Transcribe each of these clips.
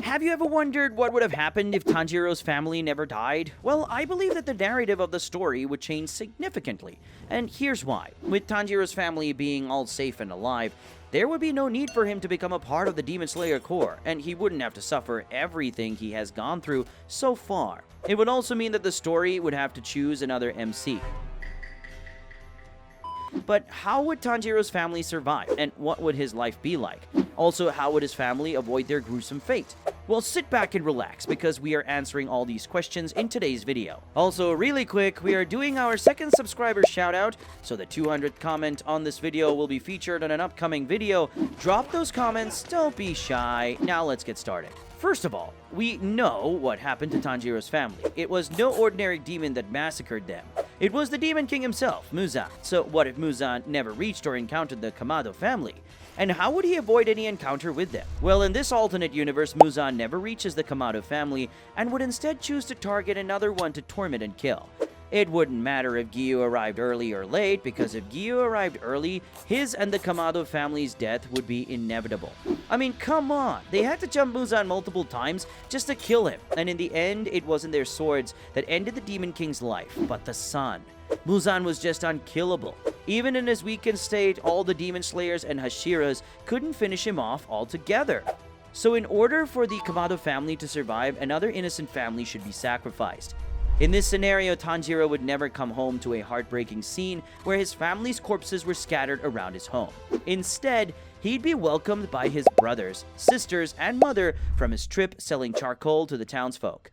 Have you ever wondered what would have happened if Tanjiro's family never died? Well, I believe that the narrative of the story would change significantly, and here's why. With Tanjiro's family being all safe and alive, there would be no need for him to become a part of the Demon Slayer Corps, and he wouldn't have to suffer everything he has gone through so far. It would also mean that the story would have to choose another MC. But how would Tanjiro's family survive, and what would his life be like? Also, how would his family avoid their gruesome fate? Well, sit back and relax, because we are answering all these questions in today's video. Also, really quick, we are doing our second subscriber shoutout, so the 200th comment on this video will be featured on an upcoming video. Drop those comments, don't be shy. Now let's get started. First of all, we know what happened to Tanjiro's family. It was no ordinary demon that massacred them. It was the Demon King himself, Muzan. So what if Muzan never reached or encountered the Kamado family? And how would he avoid any encounter with them? Well, in this alternate universe, Muzan never reaches the Kamado family and would instead choose to target another one to torment and kill. It wouldn't matter if Giyu arrived early or late, because if Giyu arrived early, his and the Kamado family's death would be inevitable. I mean, come on, they had to jump Muzan multiple times just to kill him, and in the end, it wasn't their swords that ended the Demon King's life, but the sun. Muzan was just unkillable. Even in his weakened state, all the Demon Slayers and Hashiras couldn't finish him off altogether. So in order for the Kamado family to survive, another innocent family should be sacrificed. In this scenario, Tanjiro would never come home to a heartbreaking scene where his family's corpses were scattered around his home. Instead, he'd be welcomed by his brothers, sisters, and mother from his trip selling charcoal to the townsfolk.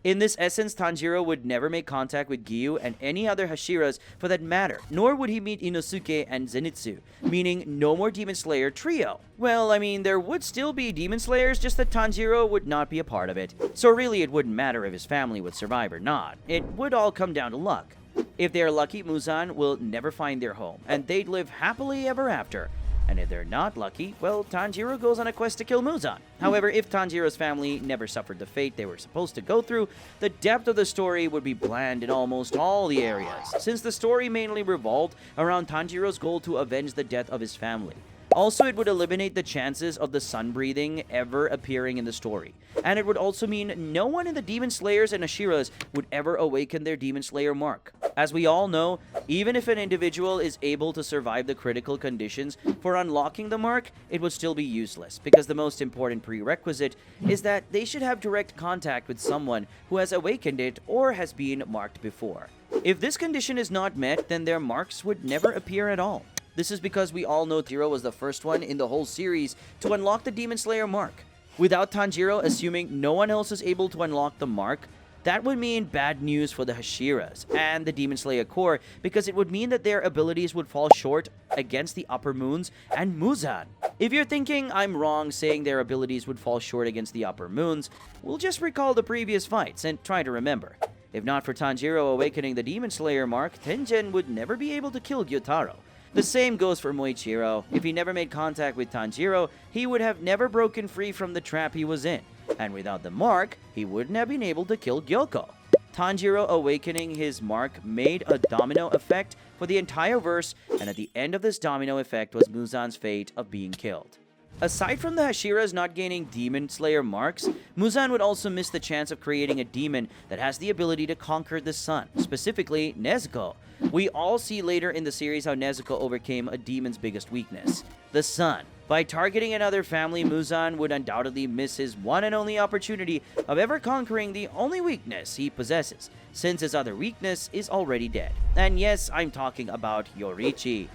In this essence, Tanjiro would never make contact with Giyu and any other Hashiras for that matter, nor would he meet Inosuke and Zenitsu, meaning no more Demon Slayer trio. Well, I mean, there would still be Demon Slayers, just that Tanjiro would not be a part of it. So really, it wouldn't matter if his family would survive or not. It would all come down to luck. If they are lucky, Muzan will never find their home, and they'd live happily ever after. And if they're not lucky, well, Tanjiro goes on a quest to kill Muzan. However, if Tanjiro's family never suffered the fate they were supposed to go through, the depth of the story would be bland in almost all the areas, since the story mainly revolved around Tanjiro's goal to avenge the death of his family. Also, it would eliminate the chances of the sun breathing ever appearing in the story. And it would also mean no one in the Demon Slayers and Hashiras would ever awaken their Demon Slayer mark. As we all know, even if an individual is able to survive the critical conditions for unlocking the mark, it would still be useless, because the most important prerequisite is that they should have direct contact with someone who has awakened it or has been marked before. If this condition is not met, then their marks would never appear at all. This is because we all know Tanjiro was the first one in the whole series to unlock the Demon Slayer mark. Without Tanjiro, assuming no one else is able to unlock the mark, that would mean bad news for the Hashiras and the Demon Slayer Corps, because it would mean that their abilities would fall short against the Upper Moons and Muzan. If you're thinking I'm wrong saying their abilities would fall short against the Upper Moons, we'll just recall the previous fights and try to remember. If not for Tanjiro awakening the Demon Slayer mark, Tengen would never be able to kill Gyotaro. The same goes for Moichiro. If he never made contact with Tanjiro, he would have never broken free from the trap he was in. And without the mark, he wouldn't have been able to kill Gyoko. Tanjiro awakening his mark made a domino effect for the entire verse, and at the end of this domino effect was Muzan's fate of being killed. Aside from the Hashiras not gaining Demon Slayer marks, Muzan would also miss the chance of creating a demon that has the ability to conquer the sun, specifically Nezuko. We all see later in the series how Nezuko overcame a demon's biggest weakness, the sun. By targeting another family, Muzan would undoubtedly miss his one and only opportunity of ever conquering the only weakness he possesses, since his other weakness is already dead. And yes, I'm talking about Yoriichi.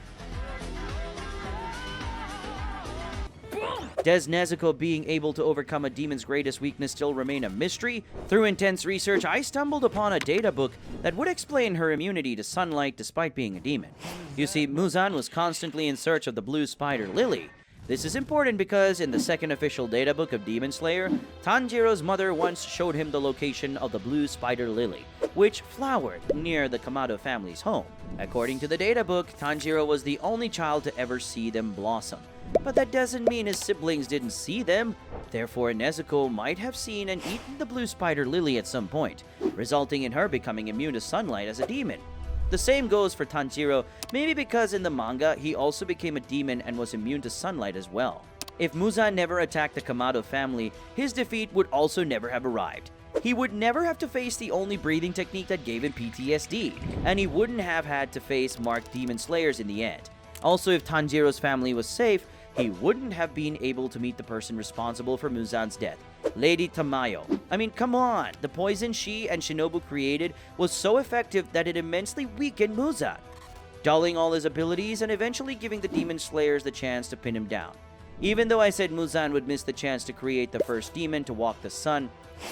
Does Nezuko being able to overcome a demon's greatest weakness still remain a mystery? Through intense research, I stumbled upon a data book that would explain her immunity to sunlight despite being a demon. You see, Muzan was constantly in search of the blue spider lily. This is important because in the second official data book of Demon Slayer, Tanjiro's mother once showed him the location of the blue spider lily, which flowered near the Kamado family's home. According to the data book, Tanjiro was the only child to ever see them blossom. But that doesn't mean his siblings didn't see them. Therefore, Nezuko might have seen and eaten the blue spider lily at some point, resulting in her becoming immune to sunlight as a demon. The same goes for Tanjiro, maybe because in the manga, he also became a demon and was immune to sunlight as well. If Muzan never attacked the Kamado family, his defeat would also never have arrived. He would never have to face the only breathing technique that gave him PTSD, and he wouldn't have had to face marked demon slayers in the end. Also, if Tanjiro's family was safe, he wouldn't have been able to meet the person responsible for Muzan's death, Lady Tamayo. I mean, come on, the poison she and Shinobu created was so effective that it immensely weakened Muzan, dulling all his abilities and eventually giving the demon slayers the chance to pin him down. Even though I said Muzan would miss the chance to create the first demon to walk the sun,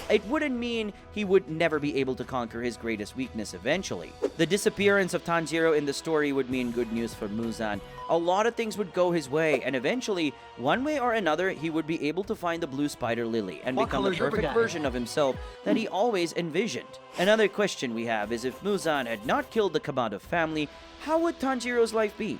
it wouldn't mean he would never be able to conquer his greatest weakness eventually. The disappearance of Tanjiro in the story would mean good news for Muzan. A lot of things would go his way, and eventually, one way or another, he would be able to find the blue spider lily and become the perfect version of himself that he always envisioned. Another question we have is, if Muzan had not killed the Kamado family, how would Tanjiro's life be?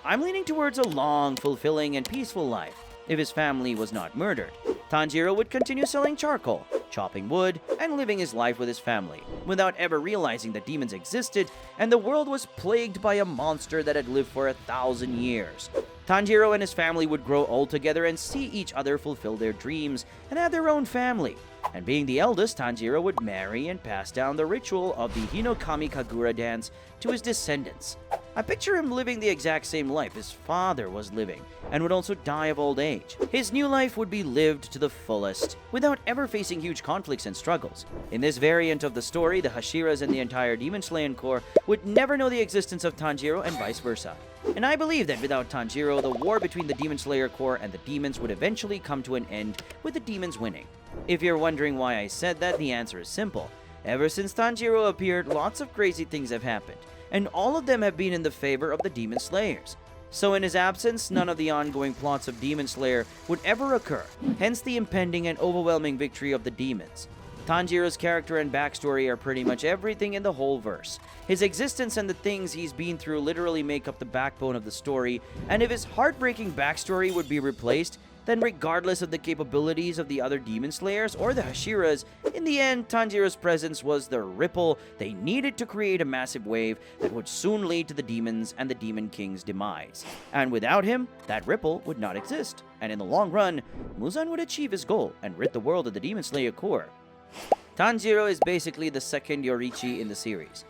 I'm leaning towards a long, fulfilling, and peaceful life if his family was not murdered. Tanjiro would continue selling charcoal, chopping wood, and living his life with his family, without ever realizing that demons existed and the world was plagued by a monster that had lived for 1,000 years. Tanjiro and his family would grow old together and see each other fulfill their dreams and have their own family. And being the eldest, Tanjiro would marry and pass down the ritual of the Hinokami Kagura dance to his descendants. I picture him living the exact same life his father was living, and would also die of old age. His new life would be lived to the fullest, without ever facing huge conflicts and struggles. In this variant of the story, the Hashiras and the entire Demon Slaying Corps would never know the existence of Tanjiro and vice versa. And I believe that without Tanjiro, the war between the Demon Slayer Corps and the demons would eventually come to an end, with the demons winning. If you're wondering why I said that, the answer is simple. Ever since Tanjiro appeared, lots of crazy things have happened, and all of them have been in the favor of the Demon Slayers. So in his absence, none of the ongoing plots of Demon Slayer would ever occur, hence the impending and overwhelming victory of the demons. Tanjiro's character and backstory are pretty much everything in the whole verse. His existence and the things he's been through literally make up the backbone of the story, and if his heartbreaking backstory would be replaced, then regardless of the capabilities of the other Demon Slayers or the Hashiras, in the end, Tanjiro's presence was the ripple they needed to create a massive wave that would soon lead to the demons and the Demon King's demise. And without him, that ripple would not exist, and in the long run, Muzan would achieve his goal and rid the world of the Demon Slayer Corps. Tanjiro is basically the second Yorichi in the series.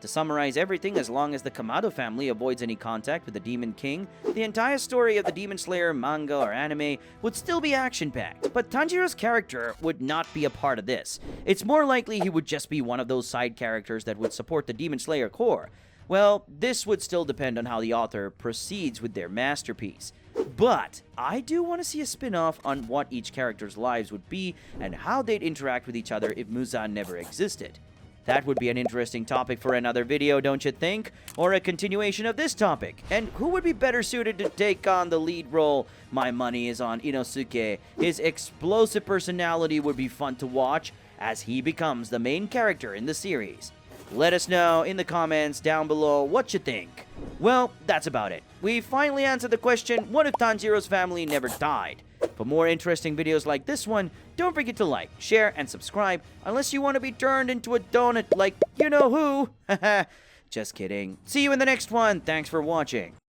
To summarize everything, as long as the Kamado family avoids any contact with the Demon King, the entire story of the Demon Slayer manga or anime would still be action-packed, but Tanjiro's character would not be a part of this. It's more likely he would just be one of those side characters that would support the Demon Slayer Corps. Well, this would still depend on how the author proceeds with their masterpiece. But I do want to see a spin-off on what each character's lives would be and how they'd interact with each other if Muzan never existed. That would be an interesting topic for another video, don't you think? Or a continuation of this topic. And who would be better suited to take on the lead role? My money is on Inosuke. His explosive personality would be fun to watch as he becomes the main character in the series. Let us know in the comments down below what you think. Well, that's about it. We finally answered the question, what if Tanjiro's family never died? For more interesting videos like this one, don't forget to like, share, and subscribe, unless you want to be turned into a donut like you know who. Just kidding. See you in the next one. Thanks for watching.